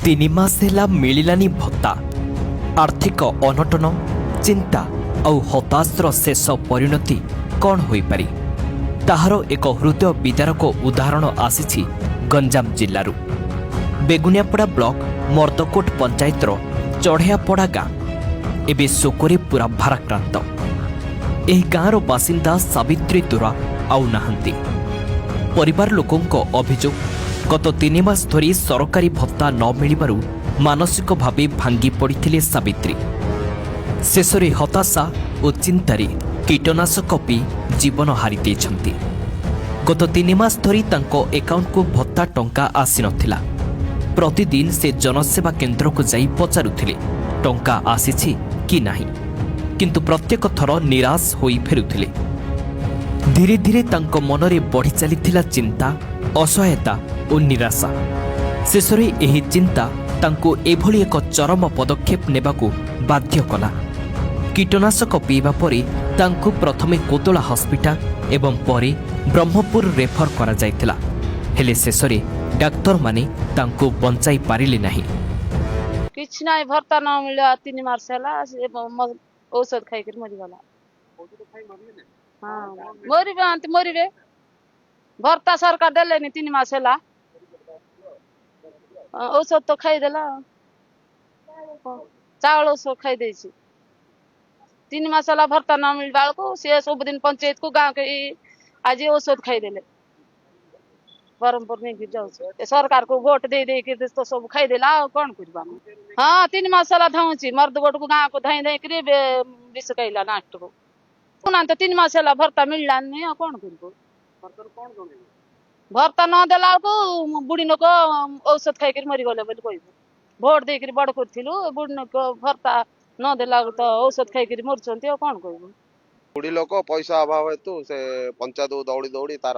तीन मास है मिलानी भत्ता आर्थिक अनटन चिंता और हताशर शेष परिणति कौन हो पारी ताहार एक हृदय विदारक उदाहरण आसी गंजाम जिल्लारू बेगुनियापड़ा ब्लॉक मर्दकोट पंचायतर चढ़ियापड़ा गाँ एवं शोकरे पूरा भाराक्रांत एही गाँर बासिंदा सावित्री तुरा आउ नाहंती परिवार लोकों अभियोग गत 3 मास धरी सरकारी भत्ता न मिलिबारु मानसिक भावे भांगी पड़िथिले सावित्री शेषरे हताशा और चिंतारे कीटनाशक पी जीवन हारी देछंती। गत 3 मास धरी तांको अकाउंट को भत्ता टंका आसी नथिला। प्रतिदिन से जनसेवा केन्द्र को जाई पचारुथिले टंका आसीछि कि नाही, किंतु प्रत्येक थर निराश होई फेरुथिले। धीरे धीरे तांको मनरे बढ़ी चलीथिला चिंता असहायता और निराशा। शेषरे एही चिंता तांको एभली एक चरम पदक्षेप नेबाकू बाध्य कला। कीटनाशक पीवा परे तांको प्रथमे कोतला हॉस्पिटल एवं परे ब्रह्मपुर रेफर करा जायतिला, हेले शेषरे डाक्टर माने तांको बंचाई पारिले नाही। किछ नाही भर्ता न मिला 3 मास होला औषध खाई कर मरि गला। हां मरिबे अंत मरिबे भर्ता सरकार देले नि 3 मास होला औषध तो खाई देला चावल औषध खाई देछि 3 मास होला भर्ता न मिलबा को से सब दिन पंचायत को गांव के आज औषध खाई देले बरमपुर नहीं गिर जाऊ सरकार को वोट दे के तो सब खाई देला कौन करबा। हां 3 मास होला धाउची मर्द वोट को गांव को धाई धाई करे विष कैला नास्ट को पुना तो 3 मास होला भर्ता मिलला नहीं कौन करबो। सरकार कौन गने भर्ता न देला को बुढ़ी नको औषध खाई कर मरि गले बोली कहबो वोट दे के बड़ करथिलु बुढ़ी नको भर्ता न देला तो औषध खाई कर मरछंती कौन कहबो। बुढ़ी लोक पैसा अभाव हेतु से पंचायत को दौड़ी दौड़ी तार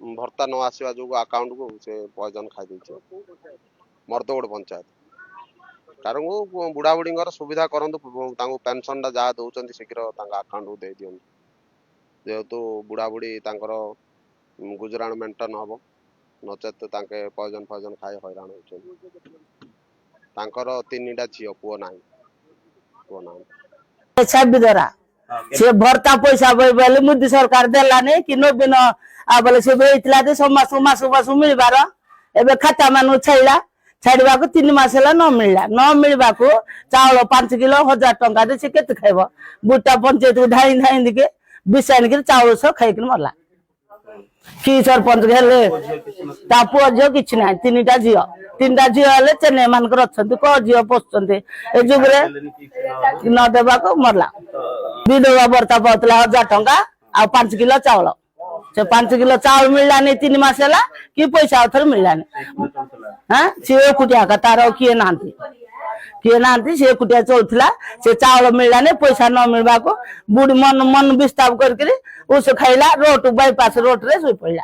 भर्ता न आसवा जो अकाउंट को से पॉइजन खाई देछ मर्दगोड़ पंचायत कारण को बुढ़ा बुढ़ी सुविधा करंतु पेंशन टा जहाँ दौरान शीघ्र अकाउंट को दे दियंतु जेहेतु बुढ़ा बुढ़ी गुजराण मेंटेन हम नचेत पॉइजन फॉइजन खाई हैरान हो 3टा झील पुओ ना से भर्ता पैसा बोले मोदी सरकार देलानी कि नवीन बोले से बेचला दे सब मास मिलबार एबे खाता मानु छाड़ा छाड़ा को 3 मास न मिलवा को चावल 5 किलो 1000 टंका दे से केते खाइबो बुटा पंचायत को ढाई ढाई दिके बिसान के चावल सब खाई के मरला कि सरपंच हेले ता पुओ झियो किछ नाही 3टा झियो हेले चेन्नई मानकर अछंती को झियो पोछंती ए जुगरे न देबा को मरला विधवा भर्ता पाउतला 1000 टंका आ 5 किलो चावल से 5 किलो चावल मिलला नहीं 3 मास होला कि पैसा उथर मिलला नहीं। हां से कुटिया का तार किए नांती से कुटिया चलथिला से चावल मिलला नहीं पैसा न मिलबा को बुढ़ी मन विस्ताव करके उस खाइला रोड बाईपास रोड रे सोई पड़ला।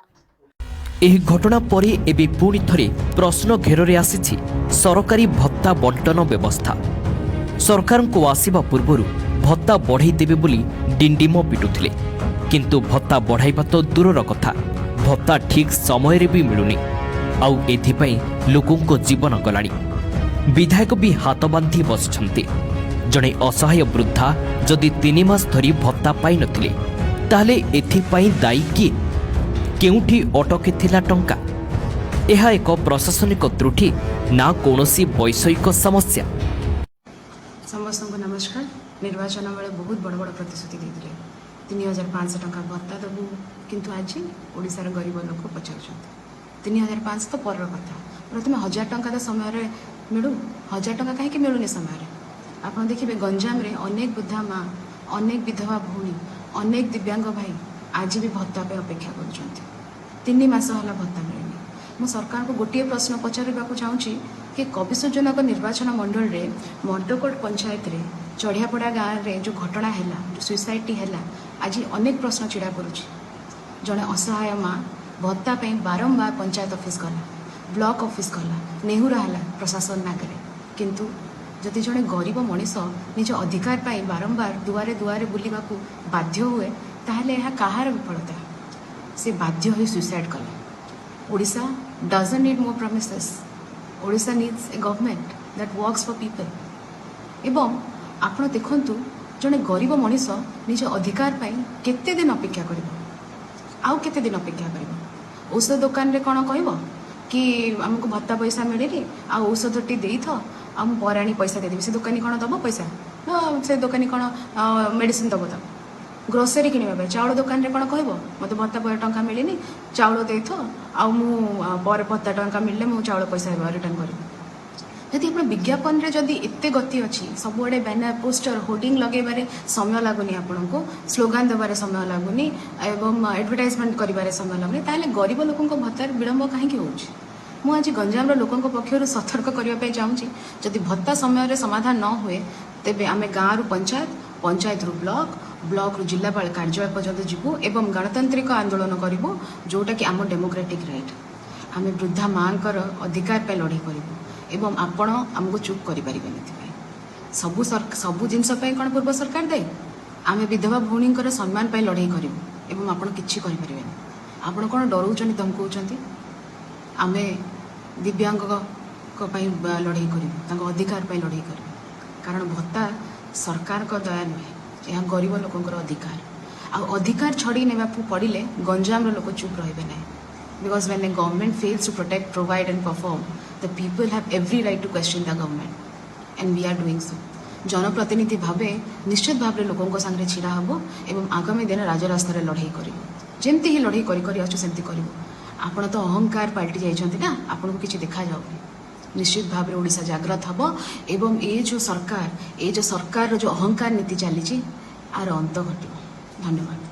एही घटना परे एबे पुणी थरे प्रश्न घेରରେ आसीछि सरकारी भत्ता बंटन व्यवस्था। सरकार को आसीबा पूर्वरु भत्ता बढ़ाई देबे बोली डिंडिम पिटुथिले, किंतु भत्ता बढ़ाइबा तो दूरर कथा भत्ता ठीक समय रे भी मिलुनी आउ एथिपई लोकों को जीवन गलाणी। विधायक भी हाथ बांधी बसछंती। जणे असहाय वृद्धा जदि 3 मास धरी भत्ता पाई नथिले ताले एथिपई दायी किए केउठी अटके थिला टंका यह एक प्रशासनिक त्रुटि ना कोनोसी वैषयिक समस्या। समस्त को नमस्कार। निर्वाचन बेले बहुत बड़ बड़ प्रतिश्रुति देते 3500 टंका भत्ता देबू किंतु आज ओडिशार गरीब लोक पचार 3500 तो पर कथा प्रथम 1000 टंका तो समय मिलू 1000 टंका कहीं मिलूनी समय आप देखिए गंजाम रे अनेक वृद्धा माँ अनेक विधवा भौणी अनेक दिव्यांग भाई आज भी भत्ता पे अपेक्षा कर 3 मास होला भत्ता मिलनी। मु सरकार को गोटे प्रश्न पचारिबा चाहूँगी कि कविसूजनक निर्वाचन मंडल रे मर्दकोट पंचायत रे चढ़ियापड़ा गाँव रे जो घटना है जो सुइसाइड है आज अनेक प्रश्न चिड़ा करुँच। जड़े असहाय माँ भत्ता पे बारंबार पंचायत ऑफिस गला ब्लॉक ऑफिस गला नेहुरा है प्रशासन नागरे किंतु जदि जड़े गरीब मनीष निज अधिकार पाई बारंबार दुआरे दुआरे बुलवा बाध्य हुए ताहले यह कहार विफलता से बाध्य हो सुइसाइड कले। Odisha doesn't need more promises Odisha needs a government that works for people एवं आपण देखंतु जने गरीब मनीष निज अधिकार पाई केते दिन अपेक्षा करिवो आउ केते दिन अपेक्षा करिवो औषध दुकान रे कोन कहबो कि हमको भत्ता पैसा मिलेली आ औषधटी देई थो हम पराणी पैसा दे देबी से दुकानी कोन दबो पैसा से दुकानी कोन मेडिसिन दबो त ग्रोसरी किनिबा बे चाउल दुकान रे कोन कहबो मते भत्ता टंका मिलेनी चाउल देई थो आ मु पर भत्ता टंका मिलले मु चाउल पैसा रिटर्न करिबी यदि आप विज्ञापन रे जदि एते गति अच्छी सबुआड़े बैनर पोस्टर होर्डिंग लगेबारे समय लगुनि आपण को स्लोगान देबारे समय लगुनि एवं एडवर्टाइजमेंट करिबारे समय लगुनि ताले गरीब लोकन को भत्तार विलंब काहे होउछि मु आज गंजाम रो लोकन को पक्षरु सतर्क करिया पे चाहूछि जदि भत्ता समय रे समाधान न होए तेबे आमे गाँ रु पंचायत पंचायत रु ब्लॉक रु जिलापाल कार्यालय पर्यंत जीवु एवं गणतांत्रिक आंदोलन करिवु जोटा कि आम डेमोक्रेटिक राइट आमे वृद्धा मांकर अधिकार पे लड़ाई करिवु एवं आपण आमको चुप करें सबू जिनस कौन पूर्व सरकार दे आम विधवा भौणी सम्मान पर लड़ाई करूँ एवं आपण कि आपण कौन डराऊँ धमकाऊँ आम दिव्यांग लड़ाई करूँ अधिकार पर लड़ाई करूँ कारण भत्ता सरकार को दया नुहे यह गरीब लोकंर अधिकार अधिकार छड़ी ने पड़े गंजाम लोक चुप रे ना because when a government fails to protect, provide and perform, the people have every right to question the government and we are doing so. जनप्रतिनिधि भावे निश्चित भाव लोकों संगे छिड़ा हम एवं आगामी दिन राजरास्तार लड़ाई करूँ जमती ही लड़ाई करी सेमती करूँ आपण तो अहंकार पलटि जाइछन्ति ना आपन को किछि देखा जाउनी निश्चित भाव ओडिशा जागृत हबो एवं ए जो सरकार जो अहंकार नीति चली आर अंत घटिबो धन्यवाद।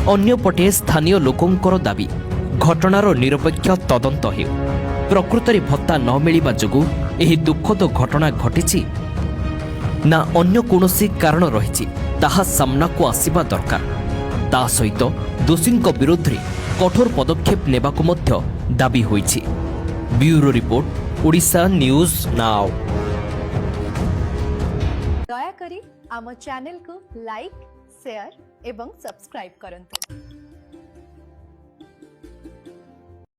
अन्यपटे स्थानीय लोकंकर दाबी घटनार निरपेक्ष तदंत हेउ प्रकृतरे भत्ता न मिलिबा जोगु एही दुखद घटना घटिछि ना अन्य कोनोसी कारण रहिछि ताहा सामना को आसीबा दरकार ता सहित दोषींक विरोधरे कठोर पदक्षेप नेबाकु मध्य दाबी होइछि। Bureau report Odisha news now. दयाकरी आम चैनल को लाइक शेयर एवं सब्सक्राइब करंतु।